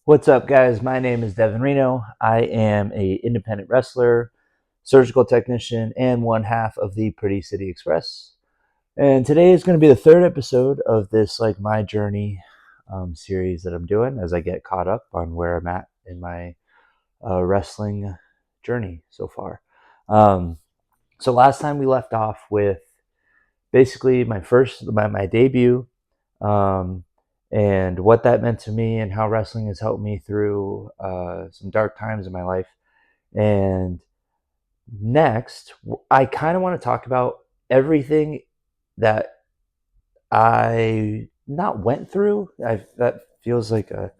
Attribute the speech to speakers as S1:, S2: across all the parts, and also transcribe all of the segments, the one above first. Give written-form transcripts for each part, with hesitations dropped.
S1: What's up, guys? My name is Devin Reno. I am a independent wrestler, surgical technician, and one half of the Pretty City Express. And today is going to be the third episode of this my journey series that I'm doing as I get caught up on where I'm at in my wrestling journey so far. Um, so last time we left off with basically my debut, um, and what that meant to me and how wrestling has helped me through some dark times in my life. And next, I kind of want to talk about everything that I not went through. That feels like a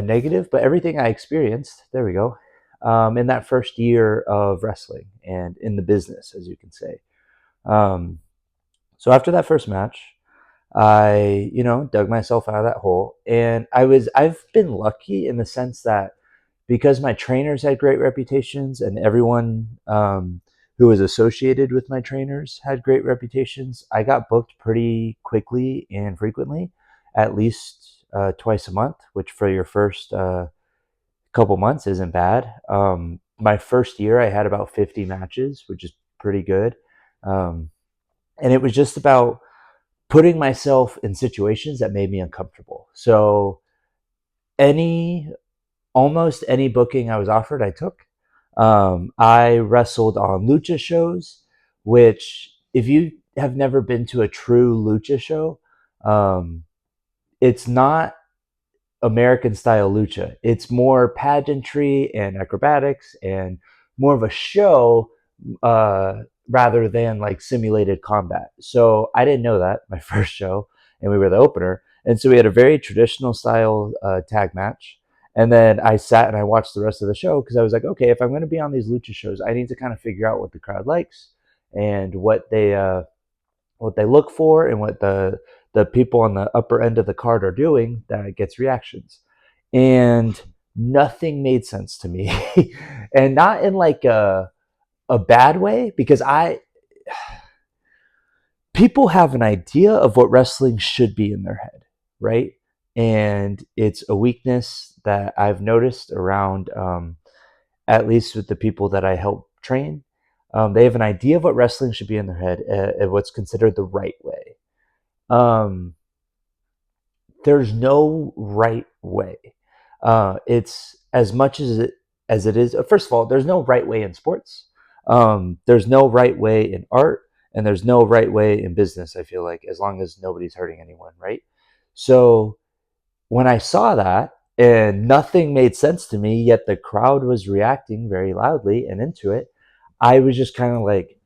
S1: negative, but everything I experienced. There we go. In that first year of wrestling and in the business, as you can say. Um, so after that first match, I, dug myself out of that hole. And I've been lucky in the sense that because my trainers had great reputations and everyone who was associated with my trainers had great reputations, I got booked pretty quickly and frequently, at least twice a month, which for your first couple months isn't bad. My first year, I had about 50 matches, which is pretty good. Um, and it was just about putting myself in situations that made me uncomfortable. So any almost any booking I was offered, I took. I wrestled on Lucha shows, which if you have never been to a true Lucha show, um, it's not American style lucha. It's more pageantry and acrobatics and more of a show rather than like simulated combat. So I didn't know that my first show, and we were the opener. And so we had a very traditional style tag match. And then I sat and I watched the rest of the show because I was like, okay, if I'm going to be on these lucha shows, I need to kind of figure out what the crowd likes and what they look for and what the people on the upper end of the card are doing that gets reactions. And nothing made sense to me. And not in like a bad way, because I people have an idea of what wrestling should be in their head, right? And it's a weakness that I've noticed around at least with the people that I help train. They have an idea of what wrestling should be in their head, what's considered the right way. Um, there's no right way. It's as much as it is. First of all, there's no right way in sports. There's no right way in art, and there's no right way in business. I feel like as long as nobody's hurting anyone, right? So when I saw that and nothing made sense to me, yet the crowd was reacting very loudly and into it, I was just kind of like,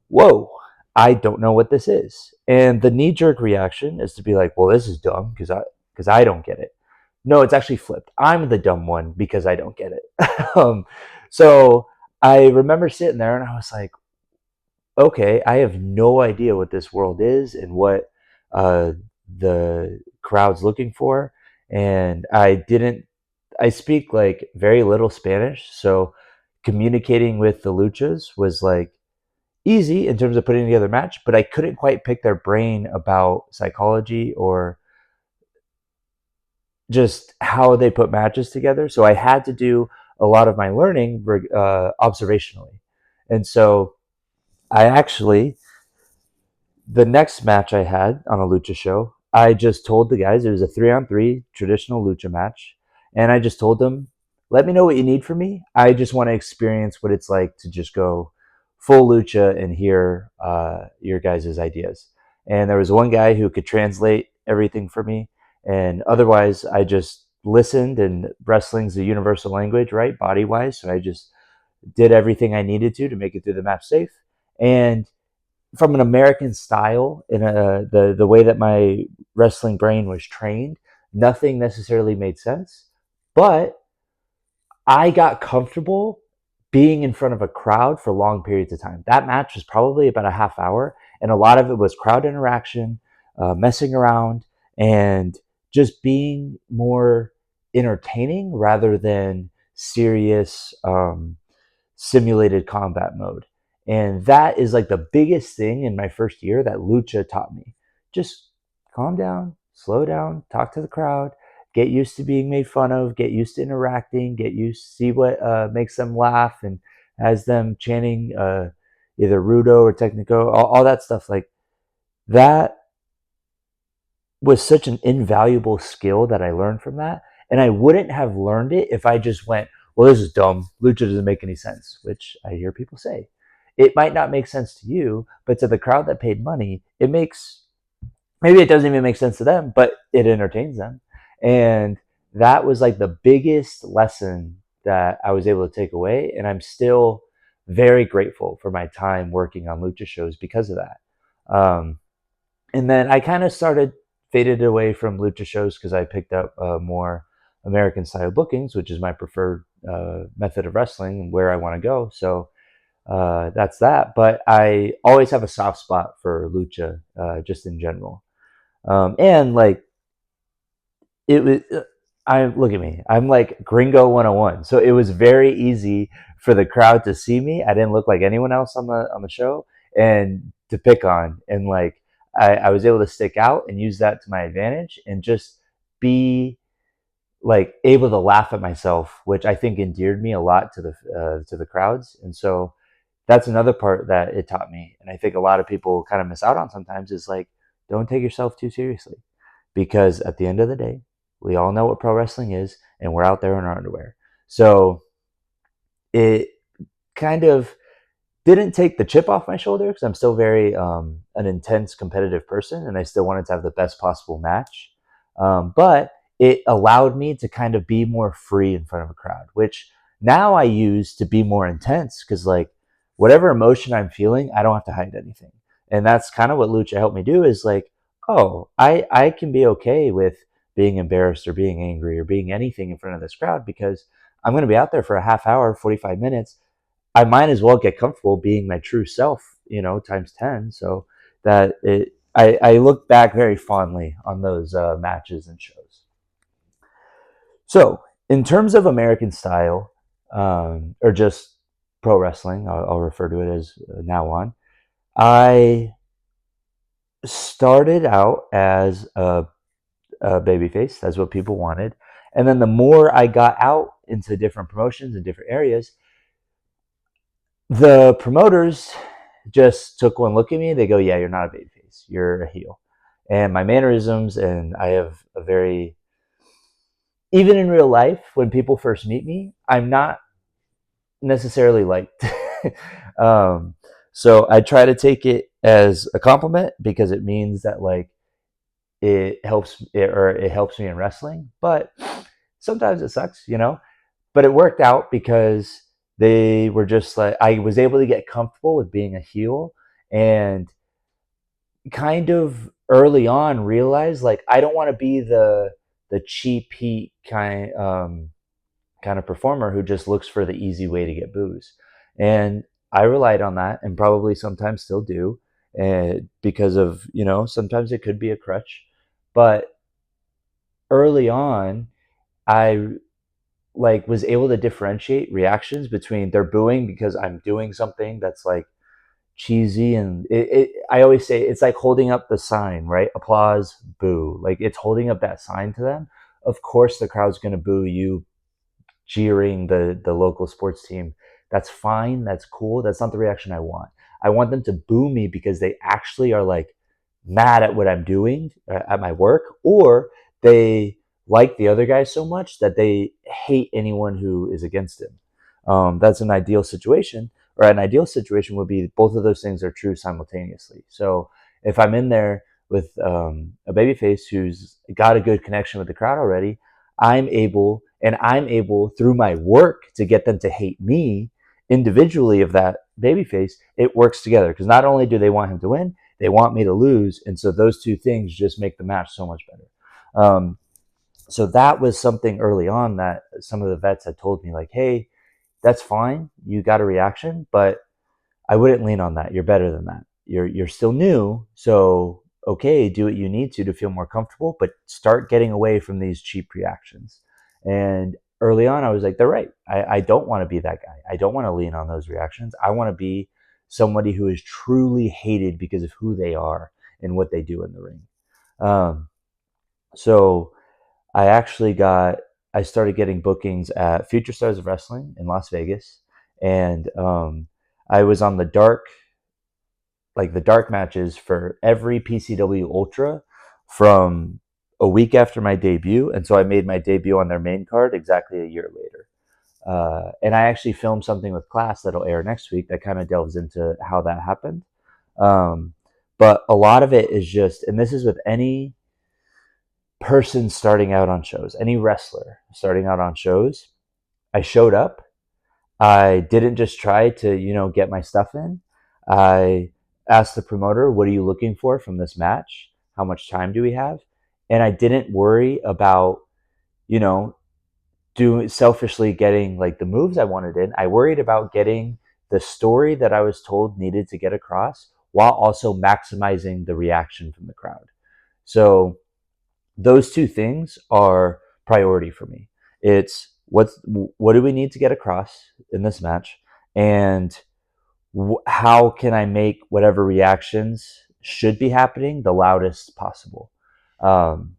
S1: whoa, I don't know what this is. And the knee jerk reaction is to be like, well, this is dumb because I don't get it. No, it's actually flipped. I'm the dumb one because I don't get it. So I remember sitting there and I was like, okay, I have no idea what this world is and what uh, the crowd's looking for. And I speak like very little Spanish. So communicating with the luchas was like easy in terms of putting together a match, but I couldn't quite pick their brain about psychology or just how they put matches together. So I had to do a lot of my learning observationally. And so I actually, the next match I had on a lucha show, I just told the guys it was a 3-on-3 traditional lucha match. And I just told them, let me know what you need from me. I just want to experience what it's like to just go full lucha and hear your guys' ideas. And there was one guy who could translate everything for me. And otherwise, I just listened, and wrestling's a universal language, right? Body wise. So I just did everything I needed to make it through the match safe. And from an American style, in the way that my wrestling brain was trained, nothing necessarily made sense. But I got comfortable being in front of a crowd for long periods of time. That match was probably about a half hour, and a lot of it was crowd interaction, messing around, and just being more entertaining rather than serious simulated combat mode. And that is like the biggest thing in my first year that Lucha taught me. Just calm down, slow down, talk to the crowd, get used to being made fun of, get used to interacting, get used to see what makes them laugh and has them chanting either Rudo or Technico, all that stuff. Like that was such an invaluable skill that I learned from that. And I wouldn't have learned it if I just went, well, this is dumb. Lucha doesn't make any sense, which I hear people say. It might not make sense to you, but to the crowd that paid money, it makes, maybe it doesn't even make sense to them, but it entertains them. And that was like the biggest lesson that I was able to take away. And I'm still very grateful for my time working on Lucha shows because of that. And then I kind of started faded away from Lucha shows because I picked up more American style bookings, which is my preferred method of wrestling and where I want to go. So that's that. But I always have a soft spot for Lucha, just in general. And like it was, I look at me, I'm like Gringo 101. So it was very easy for the crowd to see me. I didn't look like anyone else on the show and to pick on. And like I was able to stick out and use that to my advantage and just be like able to laugh at myself, which I think endeared me a lot to the crowds. And so that's another part that it taught me. And I think a lot of people kind of miss out on sometimes is like, don't take yourself too seriously. Because at the end of the day, we all know what pro wrestling is, and we're out there in our underwear. So it kind of didn't take the chip off my shoulder because I'm still very an intense competitive person and I still wanted to have the best possible match. But it allowed me to kind of be more free in front of a crowd, which now I use to be more intense because like whatever emotion I'm feeling, I don't have to hide anything. And that's kind of what Lucha helped me do is like, oh, I can be okay with being embarrassed or being angry or being anything in front of this crowd because I'm going to be out there for a half hour, 45 minutes. I might as well get comfortable being my true self, times 10. So that I look back very fondly on those matches and shows. So, in terms of American style, or just pro wrestling, I'll refer to it as now on, I started out as a babyface. That's what people wanted. And then the more I got out into different promotions and different areas, the promoters just took one look at me. They go, "Yeah, you're not a babyface. You're a heel." And my mannerisms, and I have a very, even in real life, when people first meet me, I'm not necessarily liked. um, so I try to take it as a compliment because it means that like it helps me in wrestling. But sometimes it sucks. But it worked out because they were just like I was able to get comfortable with being a heel and kind of early on realized like I don't want to be the cheap heat kind of performer who just looks for the easy way to get booze. And I relied on that and probably sometimes still do because of, sometimes it could be a crutch. But early on, I like was able to differentiate reactions between they're booing because I'm doing something that's like cheesy and I always say it's like holding up the sign, right? Applause, boo. Like it's holding up that sign to them. Of course the crowd's going to boo you jeering the local sports team. That's fine. That's cool. That's not the reaction I want. I want them to boo me because they actually are like mad at what I'm doing at my work, or they like the other guy so much that they hate anyone who is against him. That's an ideal situation, or an ideal situation would be both of those things are true simultaneously. So if I'm in there with a babyface who's got a good connection with the crowd already, I'm able through my work to get them to hate me individually of that babyface. It works together because not only do they want him to win, they want me to lose, and so those two things just make the match so much better. So that was something early on that some of the vets had told me, like, "Hey, that's fine. You got a reaction, but I wouldn't lean on that. You're better than that. You're still new, so okay, do what you need to feel more comfortable, but start getting away from these cheap reactions." And early on, I was like, "They're right. I don't want to be that guy. I don't want to lean on those reactions. I want to be somebody who is truly hated because of who they are and what they do in the ring." Um, so I started getting bookings at Future Stars of Wrestling in Las Vegas, and I was on the dark matches for every PCW Ultra from a week after my debut, and so I made my debut on their main card exactly a year later. And I actually filmed something with class that'll air next week that kind of delves into how that happened. Um, but a lot of it is just, and this is with any person starting out on shows, any wrestler starting out on shows. I showed up. I didn't just try to, get my stuff in. I asked the promoter, what are you looking for from this match? How much time do we have? And I didn't worry about, you know, doing selfishly getting like the moves I wanted in. I worried about getting the story that I was told needed to get across while also maximizing the reaction from the crowd. So those two things are priority for me. It's what do we need to get across in this match, and how can I make whatever reactions should be happening the loudest possible. Um,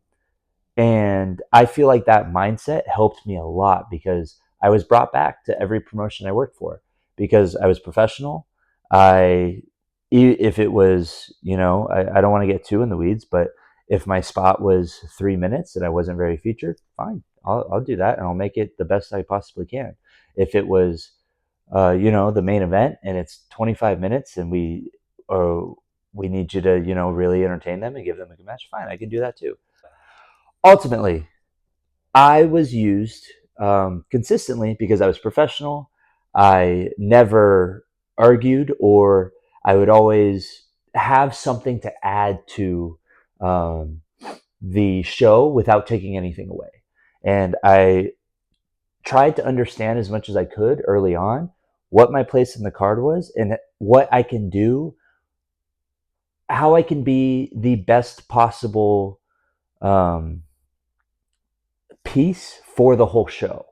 S1: and I feel like that mindset helped me a lot because I was brought back to every promotion I worked for because I was professional. If it was, I don't want to get too in the weeds, but if my spot was 3 minutes and I wasn't very featured, fine, I'll do that and I'll make it the best I possibly can. If it was, the main event and it's 25 minutes and we need you to, really entertain them and give them a good match, fine, I can do that too. Ultimately, I was used consistently because I was professional. I never argued, or I would always have something to add to um, the show without taking anything away. And I tried to understand as much as I could early on what my place in the card was and what I can do, how I can be the best possible um, piece for the whole show.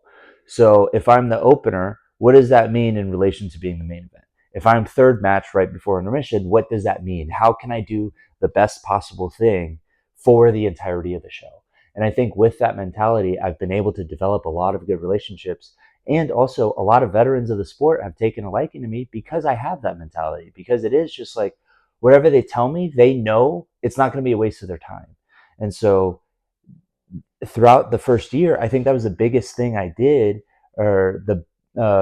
S1: So if I'm the opener, what does that mean in relation to being the main event? If I'm third match right before intermission, what does that mean? How can I do the best possible thing for the entirety of the show? And I think with that mentality, I've been able to develop a lot of good relationships. And also, a lot of veterans of the sport have taken a liking to me because I have that mentality. Because it is just like whatever they tell me, they know it's not going to be a waste of their time. And so throughout the first year, I think that was the biggest thing I did, or the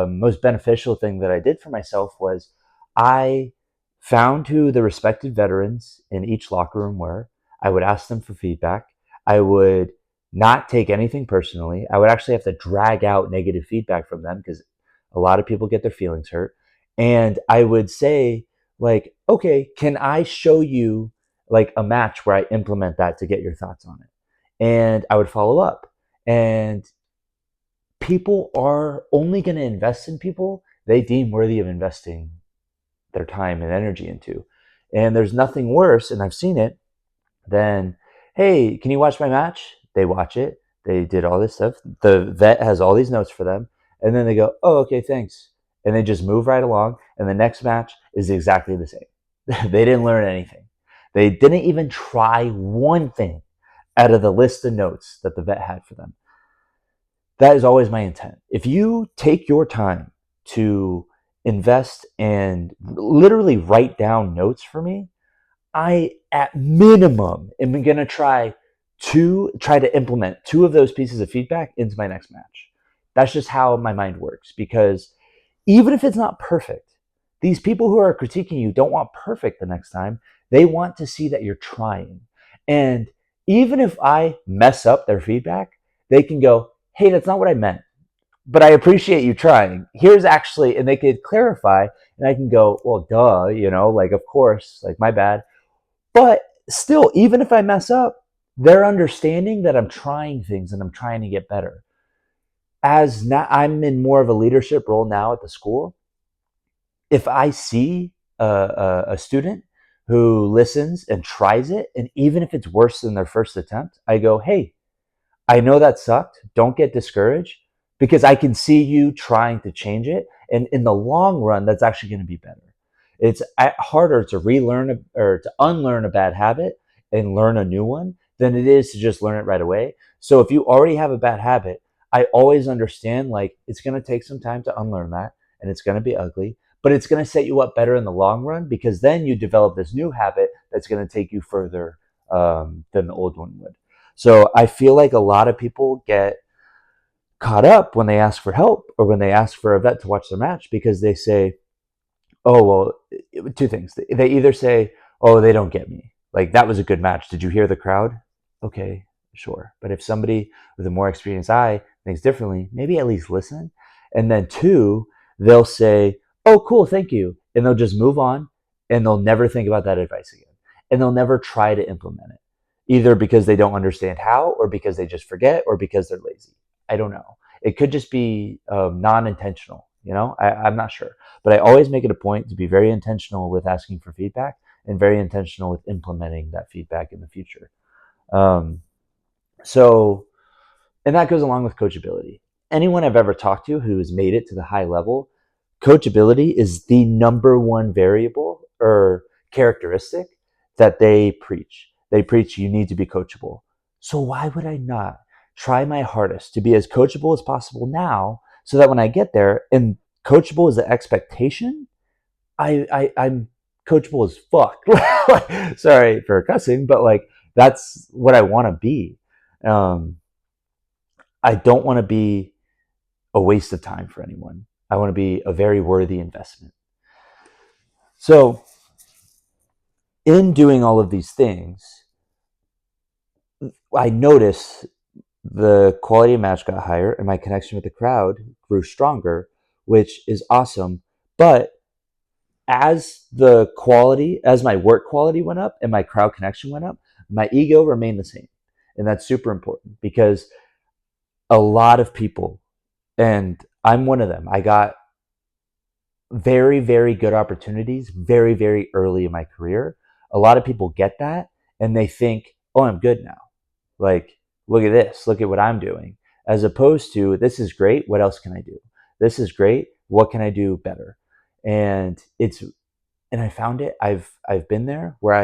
S1: most beneficial thing that I did for myself was I found who the respected veterans in each locker room were. I would ask them for feedback. I would not take anything personally. I would actually have to drag out negative feedback from them because a lot of people get their feelings hurt. And I would say, like, okay, can I show you like a match where I implement that to get your thoughts on it? And I would follow up. And people are only going to invest in people they deem worthy of investing their time and energy into. And there's nothing worse, and I've seen it, than, hey, can you watch my match? They watch it. They did all this stuff. The vet has all these notes for them. And then they go, oh, okay, thanks. And they just move right along. And the next match is exactly the same. They didn't learn anything. They didn't even try one thing out of the list of notes that the vet had for them. That is always my intent. If you take your time to invest and literally write down notes for me, I at minimum am going to try to implement two of those pieces of feedback into my next match. That's just how my mind works, because even if it's not perfect, these people who are critiquing you don't want perfect the next time. They want to see that you're trying. And even if I mess up their feedback, they can go, hey, that's not what I meant, but I appreciate you trying. Here's actually, and they could clarify, and I can go, well, duh, like, of course, like, my bad. But still, even if I mess up, they're understanding that I'm trying things and I'm trying to get better. As now, I'm in more of a leadership role now at the school. If I see a student who listens and tries it, and even if it's worse than their first attempt, I go, hey, I know that sucked. Don't get discouraged, because I can see you trying to change it. And in the long run, that's actually going to be better. It's harder to or to unlearn a bad habit and learn a new one than it is to just learn it right away. So if you already have a bad habit, I always understand like it's going to take some time to unlearn that, and it's going to be ugly, but it's going to set you up better in the long run, because then you develop this new habit that's going to take you further than the old one would. So I feel like a lot of people get caught up when they ask for help or when they ask for a vet to watch their match, because they say, oh, well, two things. They either say, oh, they don't get me. Like, that was a good match. Did you hear the crowd? Okay, sure. But if somebody with a more experienced eye thinks differently, maybe at least listen. And then two, they'll say, oh, cool, thank you. And they'll just move on, and they'll never think about that advice again. And they'll never try to implement it, either because they don't understand how, or because they just forget, or because they're lazy. I don't know. It could just be non-intentional. I'm not sure. But I always make it a point to be very intentional with asking for feedback, and very intentional with implementing that feedback in the future. Um, so, and that goes along with coachability. Anyone I've ever talked to who has made it to the high level, coachability is the number one variable or characteristic that they preach. They preach you need to be coachable. So why would I not try my hardest to be as coachable as possible now, so that when I get there and coachable is the expectation, I'm coachable as fuck. Sorry for cussing, but like that's what I want to be. Um, I don't want to be a waste of time for anyone. I want to be a very worthy investment. So, in doing all of these things, I noticed the quality of match got higher and my connection with the crowd grew stronger, which is awesome. But as my work quality went up and my crowd connection went up, my ego remained the same. And that's super important, because a lot of people, and I'm one of them, I got very, very good opportunities very, very early in my career. A lot of people get that and they think, oh, I'm good now. Like, look at this, look at what I'm doing. As opposed to, this is great, what else can I do? This is great, what can I do better? And I found it. I've been there where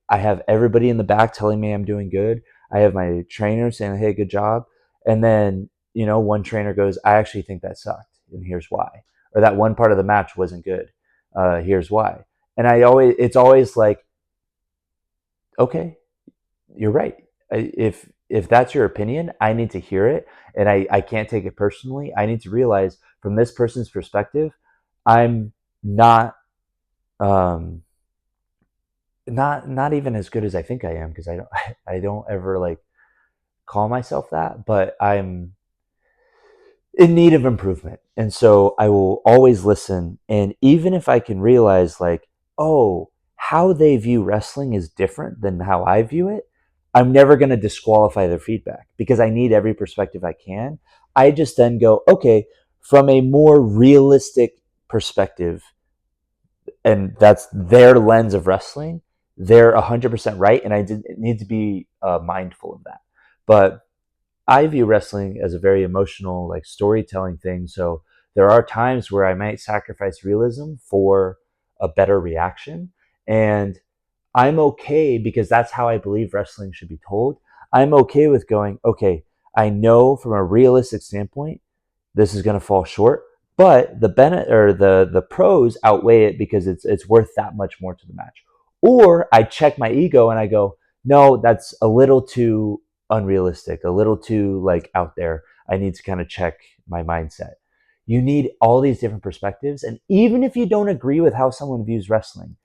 S1: I have everybody in the back telling me I'm doing good. I have my trainer saying, "Hey, good job." And then, one trainer goes, "I actually think that sucked, and here's why." Or that one part of the match wasn't good. Here's why. And it's always like, okay, you're right. If that's your opinion, I need to hear it, and I can't take it personally. I need to realize from this person's perspective, I'm not um, not even as good as I think I am, because I don't ever like call myself that, but I'm in need of improvement. And so I will always listen, and even if I can realize like, oh, how they view wrestling is different than how I view it, I'm never going to disqualify their feedback, because I need every perspective I can. I just then go, okay, from a more realistic perspective, and that's their lens of wrestling, they're 100% right, and I need to be mindful of that. But I view wrestling as a very emotional, like, storytelling thing. So there are times where I might sacrifice realism for a better reaction, and I'm okay, because that's how I believe wrestling should be told. I'm okay with going, okay, I know from a realistic standpoint this is going to fall short, but the benefit or the pros outweigh it, because it's worth that much more to the match. Or I check my ego and I go, no, that's a little too unrealistic, a little too like out there. I need to kind of check my mindset. You need all these different perspectives, and even if you don't agree with how someone views wrestling,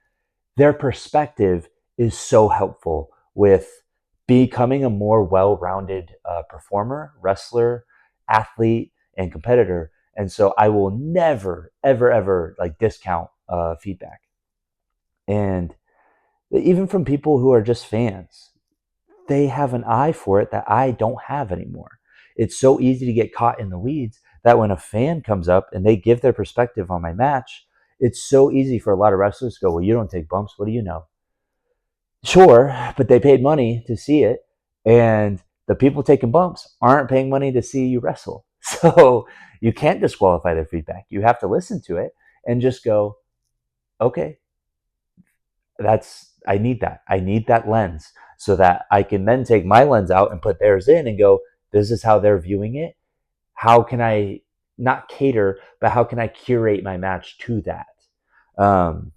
S1: their perspective is so helpful with becoming a more well-rounded performer, wrestler, athlete, and competitor. And so I will never, ever, ever like discount feedback. And even from people who are just fans, they have an eye for it that I don't have anymore. It's so easy to get caught in the weeds that when a fan comes up and they give their perspective on my match, it's so easy for a lot of wrestlers to go, well, you don't take bumps. What do you know? Sure, but they paid money to see it, and the people taking bumps aren't paying money to see you wrestle. So you can't disqualify their feedback. You have to listen to it and just go, okay, I need that. I need that lens, so that I can then take my lens out and put theirs in and go, This is how they're viewing it. How can I not cater, but how can I curate my match to that? Um,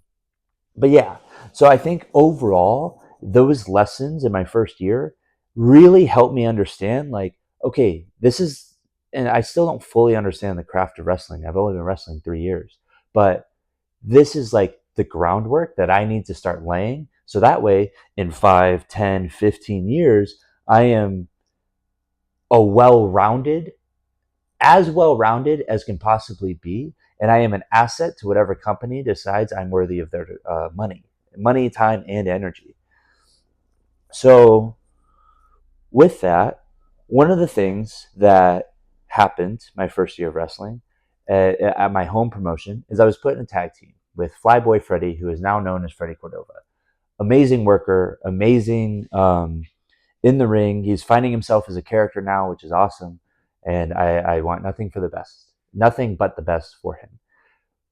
S1: but yeah, so I think overall, those lessons in my first year really helped me understand, like, okay, this is, and I still don't fully understand the craft of wrestling. I've only been wrestling 3 years, but this is like the groundwork that I need to start laying. So that way, in 5, 10, 15 years, I am a well rounded as can possibly be. And I am an asset to whatever company decides I'm worthy of their money, time, and energy. So, with that, one of the things that happened my first year of wrestling at my home promotion is I was put in a tag team with Flyboy Freddy, who is now known as Freddy Cordova. Amazing worker, amazing in the ring. He's finding himself as a character now, which is awesome. And I want nothing but the best for him.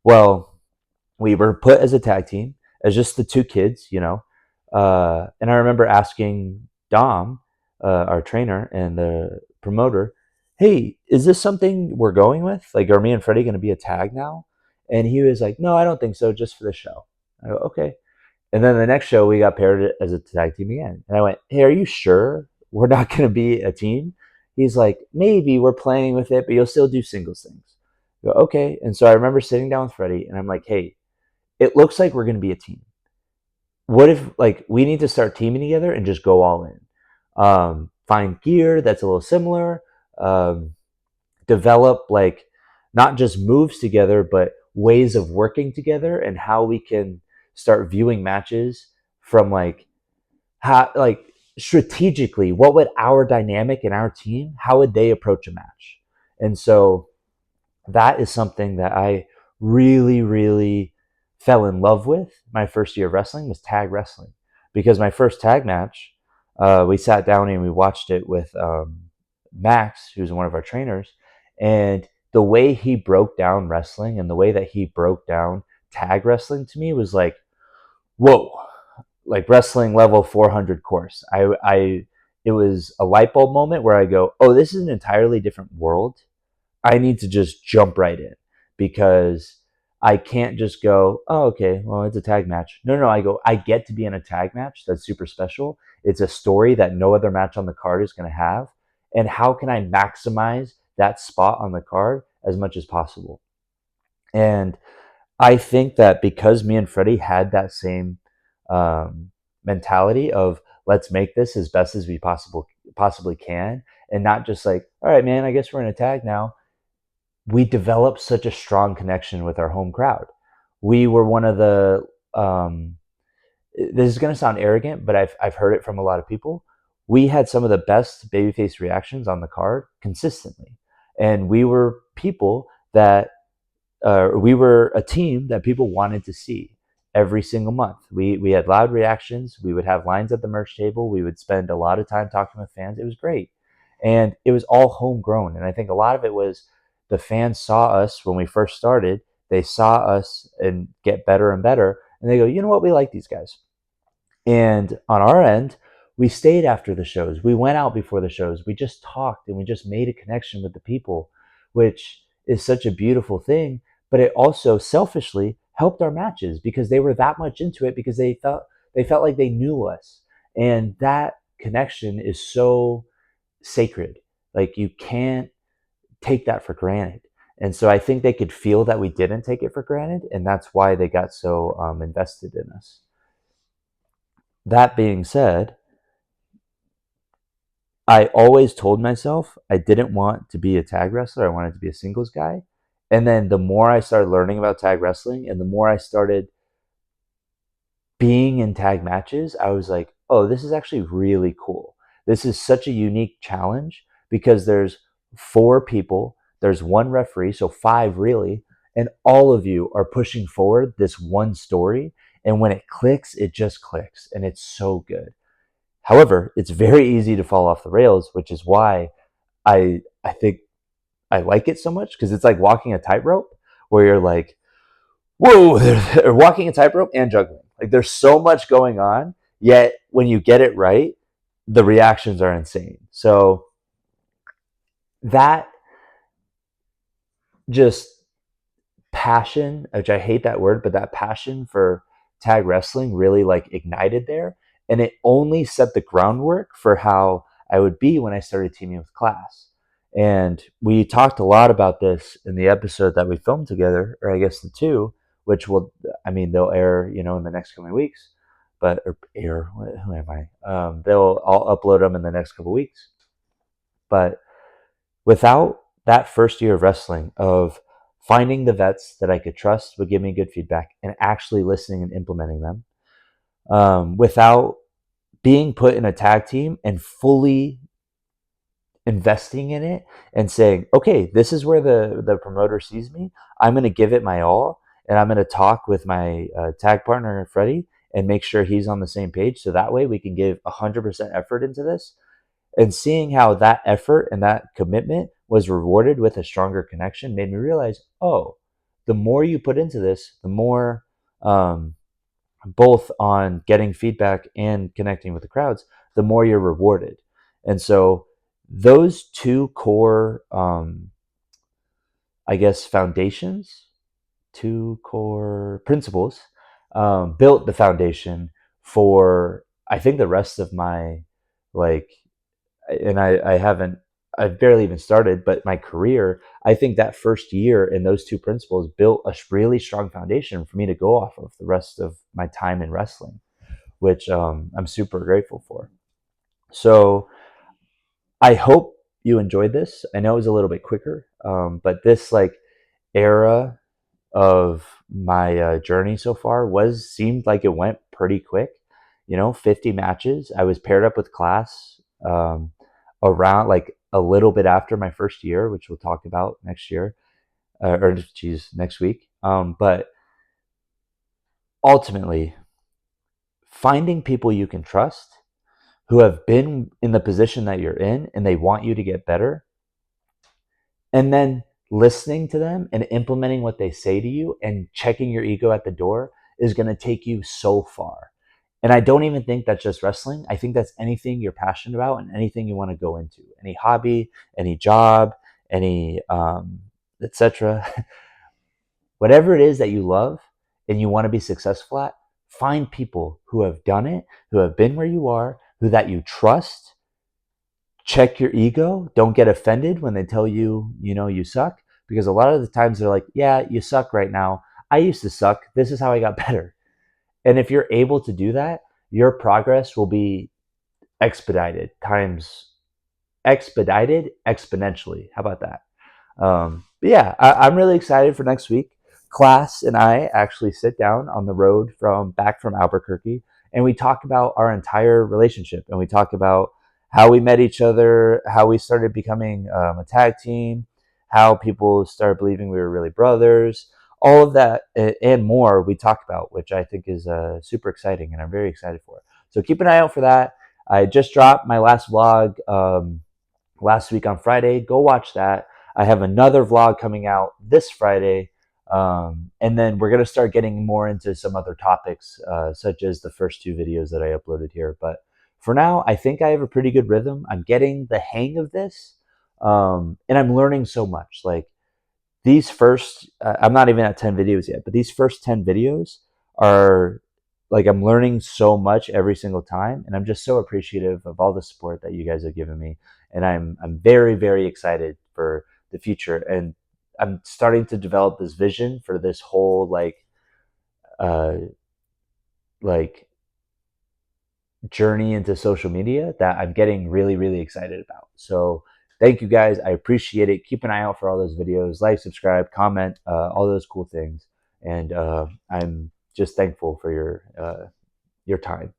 S1: Well, we were put as a tag team, as just the two kids, you know. And I remember asking Dom, our trainer and the promoter, hey, is this something we're going with? Like, are me and Freddie going to be a tag now? And he was like, no, I don't think so, just for the show. I go, okay. And then the next show, we got paired as a tag team again. And I went, hey, are you sure we're not going to be a team? He's like, maybe we're playing with it, but you'll still do singles things. I go, okay. And so I remember sitting down with Freddie and I'm like, hey, it looks like we're going to be a team. What if like we need to start teaming together and just go all in? Find gear that's a little similar, um, develop like not just moves together, but ways of working together and how we can start viewing matches from like how like strategically what would our dynamic and our team how would they approach a match. And so that is something that I really fell in love with my first year of wrestling was tag wrestling because my first tag match, we sat down and we watched it with Max, who's one of our trainers, and the way he broke down wrestling and the way that he broke down tag wrestling to me was like, whoa, like wrestling level 400 course. It was a light bulb moment where I go, oh, this is an entirely different world. I need to just jump right in because I can't just go, oh, okay, well, it's a tag match. No, I go, I get to be in a tag match that's super special. It's a story that no other match on the card is going to have. And how can I maximize that spot on the card as much as possible? And I think that because me and Freddie had that same mentality of let's make this as best as we possibly can, and not just like, all right, man, I guess we're in a tag now. We developed such a strong connection with our home crowd. We were one of the. This is going to sound arrogant, but I've heard it from a lot of people. We had some of the best babyface reactions on the card consistently, and we were people that we were a team that people wanted to see every single month. We had loud reactions. We would have lines at the merch table. We would spend a lot of time talking with fans. It was great, and it was all homegrown. And I think a lot of it was the fans saw us when we first started. They saw us and get better and better, and they go, you know what, we like these guys. And on our end, we stayed after the shows. We went out before the shows. We just talked and we just made a connection with the people, which is such a beautiful thing. But it also selfishly helped our matches because they were that much into it because they felt like they knew us. And that connection is so sacred. Like you can't take that for granted. And so I think they could feel that we didn't take it for granted, and that's why they got so invested in us. That being said, I always told myself I didn't want to be a tag wrestler. I wanted to be a singles guy. And then the more I started learning about tag wrestling and the more I started being in tag matches, I was like, oh, this is actually really cool. This is such a unique challenge because there's 4 people, there's 1 referee, so 5 really, and all of you are pushing forward this one story. And when it clicks, it just clicks, and it's so good. However, it's very easy to fall off the rails, which is why I think I like it so much because it's like walking a tightrope where you're like, whoa, they're walking a tightrope and juggling. Like there's so much going on, yet when you get it right, the reactions are insane. So that just passion, which I hate that word, but that passion for tag wrestling really like ignited there. And it only set the groundwork for how I would be when I started teaming with class. And we talked a lot about this in the episode that we filmed together, or I guess the two, which will, I mean, they'll air, in the next coming weeks, but, or air, who am I? I'll upload them in the next couple weeks. But without that first year of wrestling, of finding the vets that I could trust would give me good feedback and actually listening and implementing them, without being put in a tag team and fully investing in it and saying, okay, this is where the promoter sees me. I'm going to give it my all, and I'm going to talk with my tag partner, Freddy, and make sure he's on the same page. So that way we can give 100% effort into this, and seeing how that effort and that commitment was rewarded with a stronger connection made me realize, oh, the more you put into this, the more, both on getting feedback and connecting with the crowds, the more you're rewarded. And so those two core, I guess, foundations, two core principles, built the foundation for, I think, the rest of my, like, and I've barely even started, but my career, I think that first year and those two principles built a really strong foundation for me to go off of the rest of my time in wrestling, which, I'm super grateful for. So I hope you enjoyed this. I know it was a little bit quicker, but this like era of my journey so far seemed like it went pretty quick. 50 matches. I was paired up with class, around like a little bit after my first year, which we'll talk about next year, or geez, next week. But ultimately, finding people you can trust who have been in the position that you're in and they want you to get better, and then listening to them and implementing what they say to you and checking your ego at the door is going to take you so far. And I don't even think that's just wrestling. I think that's anything you're passionate about and anything you want to go into, any hobby, any job, any, etc. Whatever it is that you love and you want to be successful at, find people who have done it, who have been where you are, who that you trust. Check your ego. Don't get offended when they tell you, you suck, because a lot of the times they're like, yeah, you suck right now. I used to suck. This is how I got better. And if you're able to do that, your progress will be expedited exponentially. How about that? But yeah, I'm really excited for next week. Class and I actually sit down on the road back from Albuquerque, and we talk about our entire relationship, and we talk about how we met each other, how we started becoming, a tag team, how people started believing we were really brothers, all of that and more we talk about, which I think is super exciting, and I'm very excited for. So keep an eye out for that. I just dropped my last vlog, last week on Friday. Go watch that. I have another vlog coming out this Friday. And then we're going to start getting more into some other topics, such as the first two videos that I uploaded here. But for now, I think I have a pretty good rhythm. I'm getting the hang of this. And I'm learning so much. Like these first, I'm not even at 10 videos yet, but these first 10 videos are like, I'm learning so much every single time. And I'm just so appreciative of all the support that you guys have given me. And I'm very, very excited for the future. And I'm starting to develop this vision for this whole uh, like journey into social media that I'm getting really, really excited about. So thank you guys. I appreciate it. Keep an eye out for all those videos. Like, subscribe, comment, all those cool things. And I'm just thankful for your time.